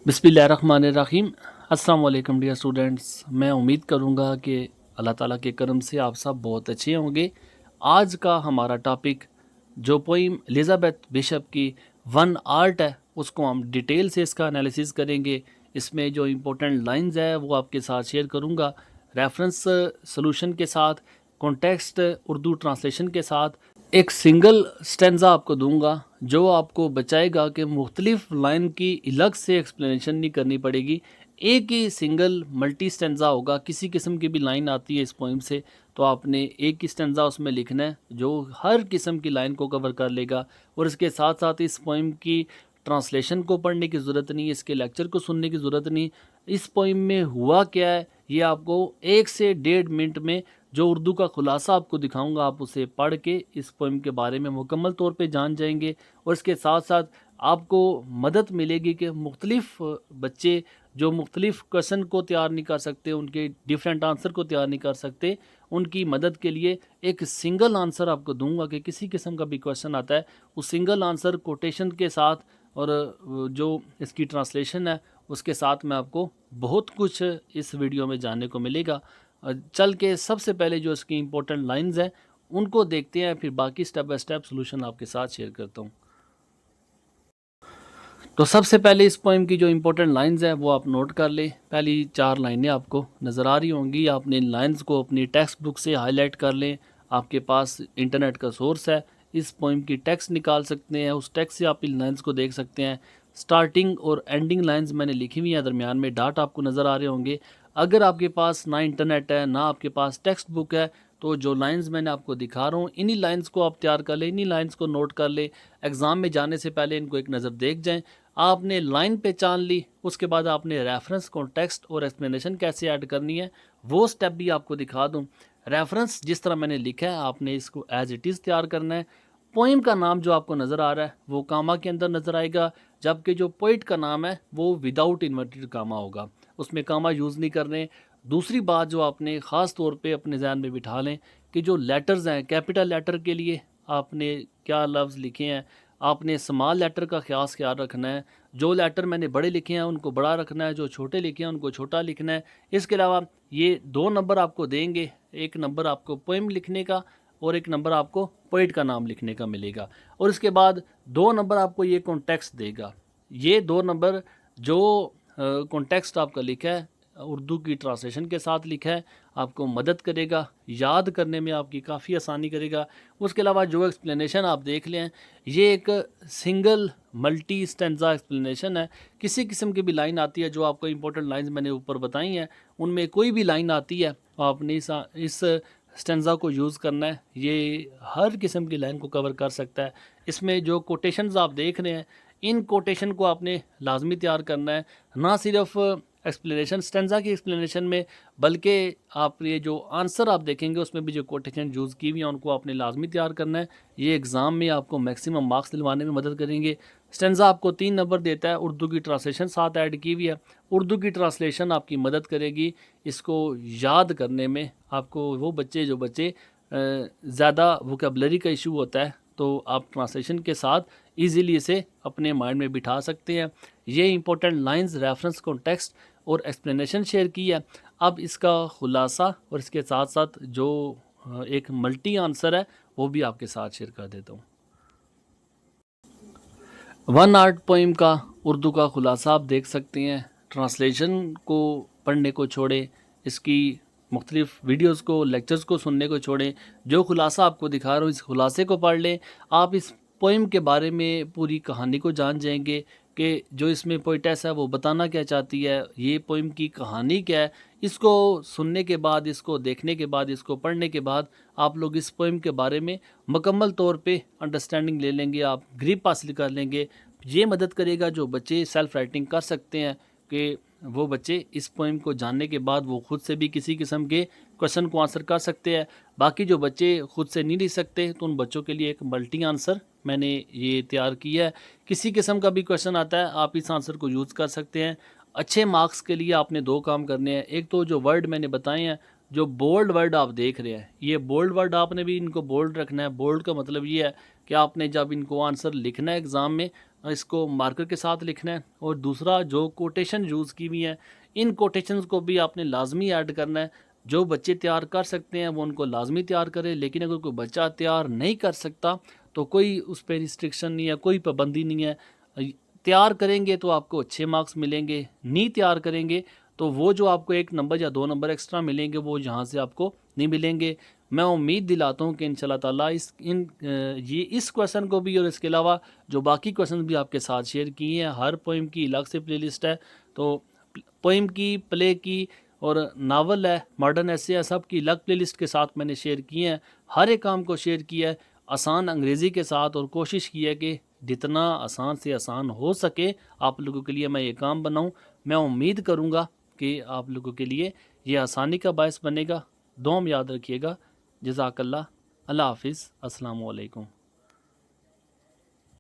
बिस्मिल्लाहिर्रहमानिर्रहीम। अस्सलाम वालेकुम डियर स्टूडेंट्स। मैं उम्मीद करूँगा कि अल्लाह ताला के करम से आप सब बहुत अच्छे होंगे। आज का हमारा टॉपिक जो पोइम एलिज़ाबेथ बिशप की वन आर्ट है उसको हम डिटेल से इसका एनालिसिस करेंगे। इसमें जो इम्पोर्टेंट लाइंस है वो आपके साथ शेयर करूँगा, रेफरेंस सॉल्यूशन के साथ, कॉन्टेक्स्ट उर्दू ट्रांसलेशन के साथ। एक सिंगल स्टेंजा आपको दूंगा जो आपको बचाएगा कि मुख्तलिफ लाइन की अलग से एक्सप्लेनेशन नहीं करनी पड़ेगी। एक ही सिंगल मल्टी स्टेंजा होगा। किसी किस्म की भी लाइन आती है इस पोइम से तो आपने एक ही स्टेंजा उसमें लिखना है जो हर किस्म की लाइन को कवर कर लेगा। और इसके साथ साथ इस पोइम की ट्रांसलेशन को पढ़ने की ज़रूरत नहीं, इसके लेक्चर को सुनने की ज़रूरत नहीं। इस पोइम में हुआ क्या है ये आपको 1 से 1.5 मिनट में जो उर्दू का खुलासा आपको दिखाऊंगा आप उसे पढ़ के इस पोइम के बारे में मुकम्मल तौर पे जान जाएंगे। और इसके साथ साथ आपको मदद मिलेगी कि मुख्तलिफ बच्चे जो मुख्तलिफ क्वेश्चन को तैयार नहीं कर सकते, उनके डिफरेंट आंसर को तैयार नहीं कर सकते, उनकी मदद के लिए एक सिंगल आंसर आपको दूंगा कि किसी किस्म का भी क्वेश्चन आता है उस सिंगल आंसर कोटेशन के साथ और जो इसकी ट्रांसलेशन है उसके साथ में आपको बहुत कुछ इस वीडियो में जानने को मिलेगा। चल के सबसे पहले जो इसकी इंपॉर्टेंट लाइंस हैं उनको देखते हैं, फिर बाकी स्टेप बाय स्टेप सॉल्यूशन आपके साथ शेयर करता हूँ। तो सबसे पहले इस पोइम की जो इंपॉर्टेंट लाइंस हैं वो आप नोट कर लें। पहली 4 लाइनें आपको नज़र आ रही होंगी। आपने इन लाइंस को अपनी टेक्स्ट बुक से हाईलाइट कर लें। आपके पास इंटरनेट का सोर्स है, इस पोइम की टेक्स्ट निकाल सकते हैं, उस टेक्स्ट से आप इन लाइंस को देख सकते हैं। स्टार्टिंग और एंडिंग लाइंस मैंने लिखी हुई हैं, दरमियान में डाट आपको नज़र आ रहे होंगे। अगर आपके पास ना इंटरनेट है ना आपके पास टेक्स्ट बुक है तो जो लाइंस मैंने आपको दिखा रहा हूँ इन्हीं लाइंस को आप तैयार कर लें, इन्हीं लाइंस को नोट कर लें। एग्ज़ाम में जाने से पहले इनको एक नज़र देख जाएं। आपने लाइन पहचान ली, उसके बाद आपने रेफरेंस, कॉन्टेक्स्ट और एक्सप्लेनेशन कैसे ऐड करनी है वो स्टेप भी आपको दिखा दूँ। रेफरेंस जिस तरह मैंने लिखा है आपने इसको एज इट इज़ तैयार करना है। पोइम का नाम जो आपको नज़र आ रहा है वो कामा के अंदर नज़र आएगा, जबकि जो पोइट का नाम है वो विदाउट इन्वर्टेड कामा होगा, उसमें कामा यूज़ नहीं करने। दूसरी बात जो आपने ख़ास तौर पे अपने जहन में बिठा लें कि जो लेटर्स हैं, कैपिटल लेटर के लिए आपने क्या लफ्ज़ लिखे हैं, आपने स्मॉल लेटर का ख़ास ख्याल रखना है। जो लेटर मैंने बड़े लिखे हैं उनको बड़ा रखना है, जो छोटे लिखे हैं उनको छोटा लिखना है। इसके अलावा ये 2 नंबर आपको देंगे, एक नंबर आपको पोइम लिखने का और एक नंबर आपको पोइट का नाम लिखने का मिलेगा। और इसके बाद 2 नंबर आपको ये कॉन्टेक्स्ट देगा। ये 2 नंबर जो कॉन्टेक्स्ट आपका लिखा है उर्दू की ट्रांसलेशन के साथ लिखा है आपको मदद करेगा, याद करने में आपकी काफ़ी आसानी करेगा। उसके अलावा जो एक्सप्लेनेशन आप देख लें ये एक सिंगल मल्टी स्टेंजा एक्सप्लेनेशन है। किसी किस्म की भी लाइन आती है, जो आपको इंपॉर्टेंट लाइंस मैंने ऊपर बताई हैं उनमें कोई भी लाइन आती है तो आपने इस स्टेंजा को यूज़ करना है। ये हर किस्म की लाइन को कवर कर सकता है। इसमें जो कोटेशंस आप देख रहे हैं इन कोटेशन को आपने लाजमी तैयार करना है, ना सिर्फ एक्सप्लेनेशन स्टेंजा की एक्सप्लेनेशन में बल्कि आप ये जो आंसर आप देखेंगे उसमें भी जो कोटेशन यूज़ की हुई हैं उनको आपने लाजमी तैयार करना है। ये एग्ज़ाम में आपको मैक्सिमम मार्क्स दिलवाने में मदद करेंगे। स्टेंजा आपको 3 नंबर देता है, उर्दू की ट्रांसलेशन साथ ऐड की हुई है। उर्दू की ट्रांसलेशन आपकी मदद करेगी इसको याद करने में। आपको वो बच्चे जो बच्चे ज़्यादा वोकेबलरी का इशू होता है तो आप ट्रांसलेशन के साथ इजीली इसे अपने माइंड में बिठा सकते हैं। ये इंपॉर्टेंट लाइंस, रेफरेंस, कॉन्टेक्स्ट और एक्सप्लेनेशन शेयर की है। अब इसका खुलासा और इसके साथ साथ जो एक मल्टी आंसर है वो भी आपके साथ शेयर कर देता हूँ। वन आर्ट पोइम का उर्दू का खुलासा आप देख सकते हैं। ट्रांसलेशन को पढ़ने को छोड़ें, इसकी मुख्तलिफ वीडियोस को, लेक्चर्स को सुनने को छोड़ें। जो खुलासा आपको दिखा रहा हूँ इस खुलासे को पढ़ लें। आप इस पोइम के बारे में पूरी कहानी को जान जाएंगे कि जो इसमें पोइटेस है वो बताना क्या चाहती है, ये पोइम की कहानी क्या है। इसको सुनने के बाद, इसको देखने के बाद, इसको पढ़ने के बाद आप लोग इस पोइम के बारे में मुकम्मल तौर पे अंडरस्टैंडिंग ले लेंगे, आप ग्रिप हासिल कर लेंगे। ये मदद करेगा जो बच्चे सेल्फ राइटिंग कर सकते हैं कि वो बच्चे इस पोइम को जानने के बाद वो खुद से भी किसी किस्म के क्वेश्चन को आंसर कर सकते हैं। बाकी जो बच्चे खुद से नहीं लिख सकते तो उन बच्चों के लिए एक मल्टी आंसर मैंने ये तैयार किया है। किसी किस्म का भी क्वेश्चन आता है आप इस आंसर को यूज़ कर सकते हैं। अच्छे मार्क्स के लिए आपने 2 काम करने हैं। एक तो जो वर्ड मैंने बताए हैं, जो बोल्ड वर्ड आप देख रहे हैं, ये बोल्ड वर्ड आपने भी इनको बोल्ड रखना है। बोल्ड का मतलब ये है कि आपने जब इनको आंसर लिखना है एग्ज़ाम में اس کو مارکر کے ساتھ لکھنا ہے، اور دوسرا جو کوٹیشن یوز کی ہوئی ہیں ان کوٹیشنز کو بھی آپ نے لازمی ایڈ کرنا ہے۔ جو بچے تیار کر سکتے ہیں وہ ان کو لازمی تیار کرے، لیکن اگر کوئی بچہ تیار نہیں کر سکتا تو کوئی اس پہ ریسٹرکشن نہیں ہے، کوئی پابندی نہیں ہے۔ تیار کریں گے تو آپ کو اچھے مارکس ملیں گے، نہیں تیار کریں گے تو وہ جو آپ کو 1 نمبر یا 2 نمبر ایکسٹرا ملیں گے وہ یہاں سے آپ کو نہیں ملیں گے۔ میں امید دلاتا ہوں کہ انشاءاللہ تعالیٰ اس کویسچن کو بھی اور اس کے علاوہ جو باقی کویسچن بھی آپ کے ساتھ شیئر کیے ہیں، ہر پوئم کی الگ سے پلے لسٹ ہے، تو پوئم کی، پلے کی اور ناول ہے، ماڈرن ایسے ہے، سب کی الگ پلے لسٹ کے ساتھ میں نے شیئر کیے ہیں۔ ہر ایک کام کو شیئر کیا ہے آسان انگریزی کے ساتھ، اور کوشش کی ہے کہ جتنا آسان سے آسان ہو سکے آپ لوگوں کے لیے میں یہ کام بناؤں۔ میں امید کروں گا کہ آپ لوگوں کے لیے یہ آسانی کا باعث بنے گا۔ دعا میں یاد رکھیے گا۔ جزاک اللہ۔ اللہ حافظ۔ السلام علیکم۔